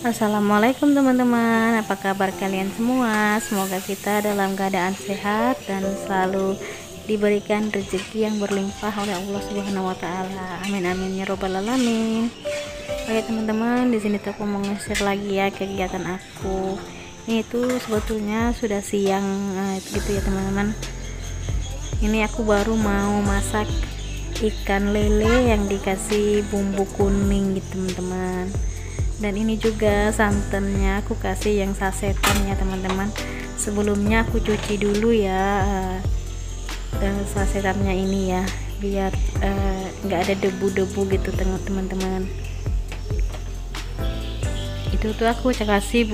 Assalamualaikum teman-teman, apa kabar kalian semua? Semoga kita dalam keadaan sehat dan selalu diberikan rezeki yang berlimpah oleh Allah Subhanahu wa taala. Amin amin ya robbal alamin. Oke teman-teman, di sini tuh aku mau nge-share lagi ya kegiatan aku. Ini tuh sebetulnya sudah siang gitu ya teman-teman. Ini aku baru mau masak ikan lele yang dikasih bumbu kuning gitu teman-teman. Dan ini juga santannya aku kasih yang sasetan ya teman-teman. Sebelumnya aku cuci dulu ya sasetannya ini ya, biar nggak ada debu-debu gitu teman-teman. Itu tuh aku kasih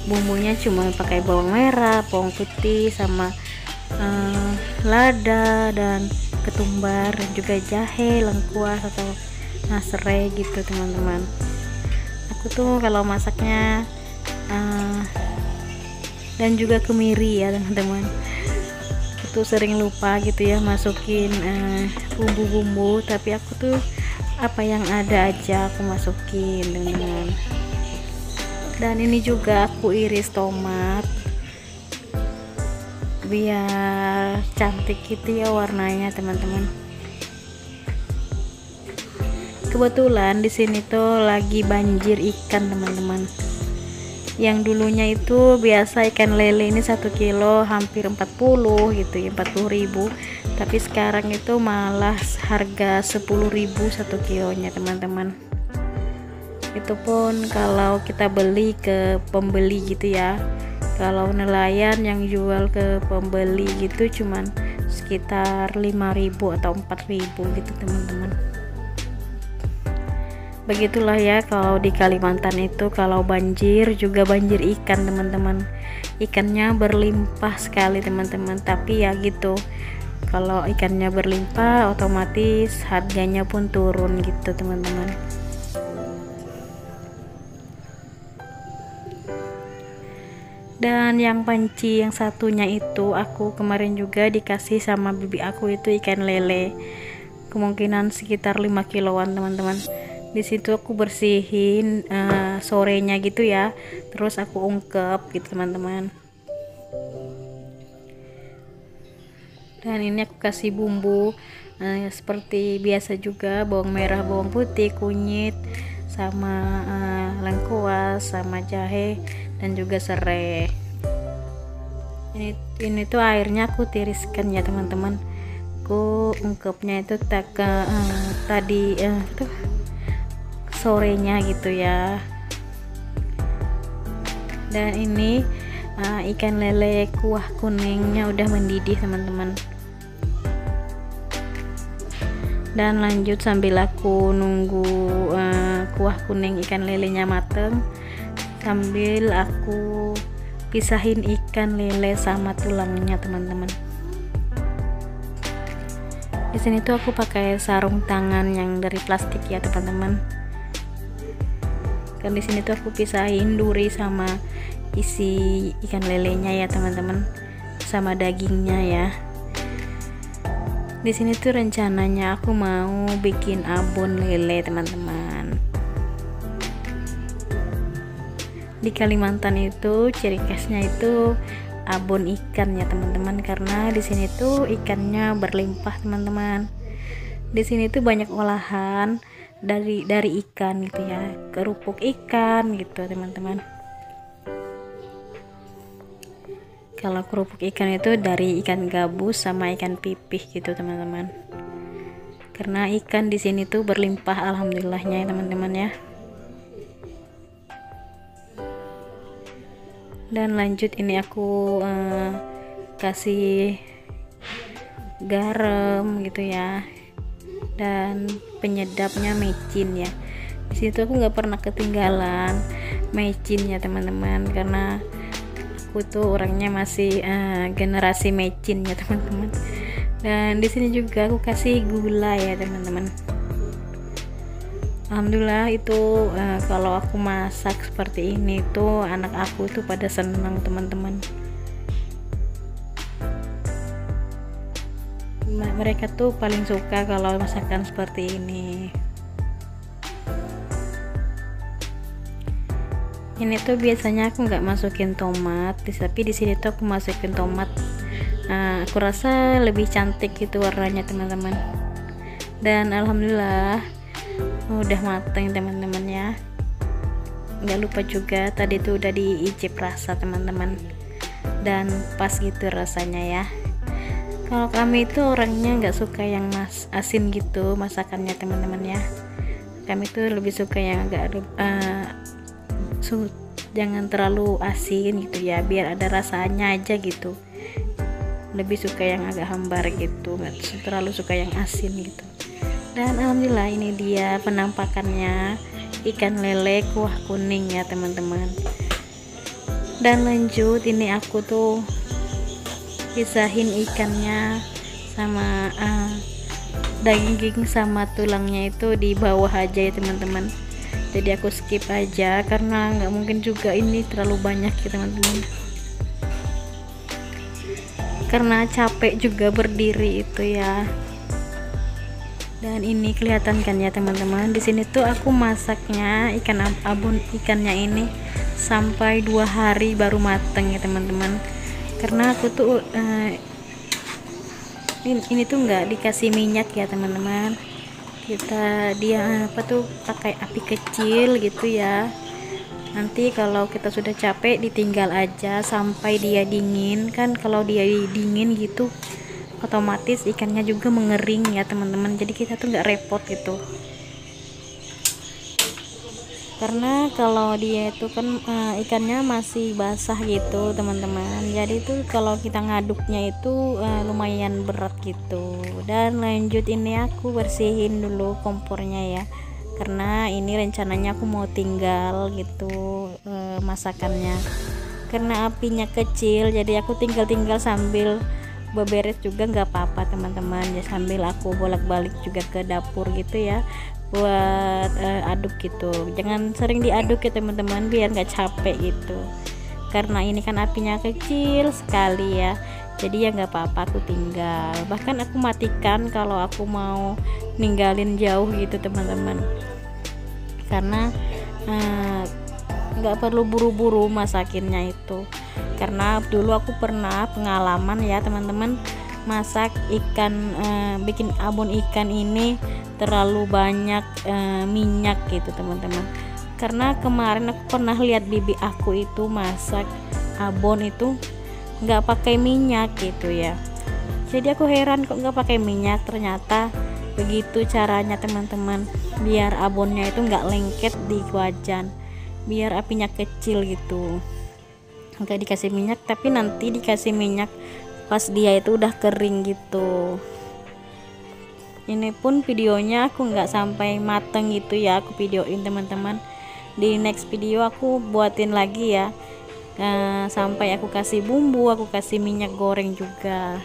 bumbunya cuma pakai bawang merah, bawang putih, sama lada dan ketumbar, dan juga jahe, lengkuas atau serai gitu teman-teman. Aku tuh kalau masaknya dan juga kemiri ya teman-teman, itu sering lupa gitu ya masukin bumbu-bumbu, tapi aku tuh apa yang ada aja aku masukin teman-teman. Dan ini juga aku iris tomat biar cantik gitu ya warnanya teman-teman. Kebetulan di sini tuh lagi banjir ikan teman-teman. Yang dulunya itu biasa ikan lele ini 1 kilo hampir 40 gitu ya, 40.000. Tapi sekarang itu malah harga 10.000 1 kilonya teman-teman. Itu pun kalau kita beli ke pembeli gitu ya. Kalau nelayan yang jual ke pembeli gitu cuman sekitar 5.000 atau 4.000 gitu teman-teman. Begitulah ya kalau di Kalimantan itu, kalau banjir juga banjir ikan teman-teman. Ikannya berlimpah sekali teman-teman, tapi ya gitu, kalau ikannya berlimpah otomatis harganya pun turun gitu teman-teman. Dan yang panci yang satunya itu aku kemarin juga dikasih sama bibi aku, itu ikan lele, kemungkinan sekitar 5 kiloan teman-teman. Di situ aku bersihin sorenya gitu ya, terus aku ungkep gitu teman-teman. Dan ini aku kasih bumbu seperti biasa juga, bawang merah, bawang putih, kunyit, sama lengkuas, sama jahe, dan juga serai. Ini tuh airnya aku tiriskan ya teman-teman. Aku ungkepnya itu tadi tuh sorenya gitu ya. Dan ini ikan lele kuah kuningnya udah mendidih teman-teman. Dan lanjut sambil aku nunggu kuah kuning ikan lelenya mateng, sambil aku pisahin ikan lele sama tulangnya teman-teman. Di sini tuh aku pakai sarung tangan yang dari plastik ya teman-teman. Di sini tuh aku pisahin duri sama isi ikan lelenya ya teman-teman, sama dagingnya ya. Di sini tuh rencananya aku mau bikin abon lele teman-teman. Di Kalimantan itu ciri khasnya itu abon ikan ya teman-teman, karena di sini tuh ikannya berlimpah teman-teman. Di sini tuh banyak olahan dari ikan gitu ya, kerupuk ikan gitu teman-teman. Kalau kerupuk ikan itu dari ikan gabus sama ikan pipih gitu teman-teman. Karena ikan di sini tuh berlimpah alhamdulillahnya ya teman-teman ya. Dan lanjut ini aku kasih garam gitu ya, dan penyedapnya mecin ya. Di situ aku nggak pernah ketinggalan mecin ya teman-teman, karena aku tuh orangnya masih generasi mecin ya teman-teman. Dan di sini juga aku kasih gula ya teman-teman. Alhamdulillah itu kalau aku masak seperti ini tuh anak aku tuh pada senang teman-teman. Mereka tuh paling suka kalau masakan seperti ini. Ini tuh biasanya aku nggak masukin tomat, tapi di sini tuh aku masukin tomat. Aku rasa lebih cantik gitu warnanya teman-teman. Dan alhamdulillah udah mateng teman-teman ya. Nggak lupa juga tadi tuh udah diicip rasa teman-teman, dan pas gitu rasanya ya. Kalau kami itu orangnya nggak suka yang asin gitu masakannya teman-teman ya. Kami tuh lebih suka yang agak jangan terlalu asin gitu ya, biar ada rasanya aja gitu. Lebih suka yang agak hambar gitu, nggak terlalu suka yang asin gitu. Dan alhamdulillah ini dia penampakannya ikan lele kuah kuning ya teman-teman. Dan lanjut, ini aku tuh pisahin ikannya sama daging sama tulangnya itu di bawah aja ya teman-teman. Jadi aku skip aja karena nggak mungkin juga ini terlalu banyak ya teman-teman, karena capek juga berdiri itu ya. Dan ini kelihatan kan ya teman-teman, di sini tuh aku masaknya ikan abon ikannya ini sampai 2 hari baru mateng ya teman-teman, karena aku tuh ini tuh nggak dikasih minyak ya teman-teman. Dia pakai api kecil gitu ya. Nanti kalau kita sudah capek ditinggal aja sampai dia dingin. Kan kalau dia dingin gitu otomatis ikannya juga mengering ya teman-teman, jadi kita tuh nggak repot gitu. Karena kalau dia itu kan ikannya masih basah gitu teman-teman, jadi tuh kalau kita ngaduknya itu lumayan berat gitu. Dan lanjut, ini aku bersihin dulu kompornya ya, karena ini rencananya aku mau tinggal gitu masakannya. Karena apinya kecil, jadi aku tinggal sambil beberes juga nggak apa-apa teman-teman ya, sambil aku bolak-balik juga ke dapur gitu ya, buat aduk gitu. Jangan sering diaduk ya teman-teman, biar nggak capek gitu, karena ini kan apinya kecil sekali ya. Jadi ya nggak apa-apa aku tinggal, bahkan aku matikan kalau aku mau ninggalin jauh gitu teman-teman, karena nggak perlu buru-buru masakinnya itu. Karena dulu aku pernah pengalaman ya teman-teman, masak ikan bikin abon ikan ini terlalu banyak minyak gitu teman-teman. Karena kemarin aku pernah lihat bibi aku itu masak abon itu nggak pakai minyak gitu ya. Jadi aku heran kok nggak pakai minyak, ternyata begitu caranya teman-teman, biar abonnya itu nggak lengket di wajan, biar apinya kecil gitu. Nggak dikasih minyak, tapi nanti dikasih minyak pas dia itu udah kering gitu. Ini pun videonya aku nggak sampai mateng gitu ya, aku videoin teman-teman. Di next video aku buatin lagi ya, sampai aku kasih bumbu, aku kasih minyak goreng juga.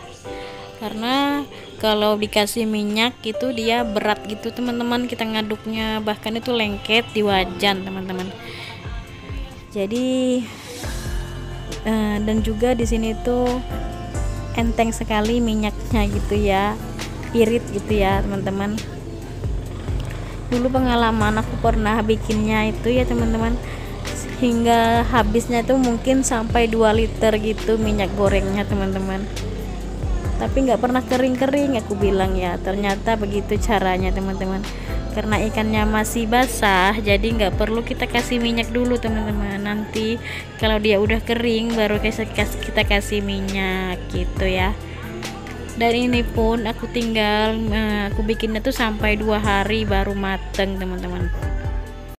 Karena kalau dikasih minyak itu dia berat gitu teman-teman, kita ngaduknya bahkan itu lengket di wajan teman-teman. Jadi dan juga di sini tuh enteng sekali minyaknya gitu ya, irit gitu ya teman-teman. Dulu pengalaman aku pernah bikinnya itu ya teman-teman, hingga habisnya tuh mungkin sampai 2 liter gitu minyak gorengnya teman-teman, tapi nggak pernah kering-kering aku bilang ya. Ternyata begitu caranya teman-teman, karena ikannya masih basah, jadi nggak perlu kita kasih minyak dulu teman-teman. Nanti kalau dia udah kering baru kita kasih minyak gitu ya. Dan ini pun aku tinggal aku bikinnya tuh sampai 2 hari baru mateng teman-teman.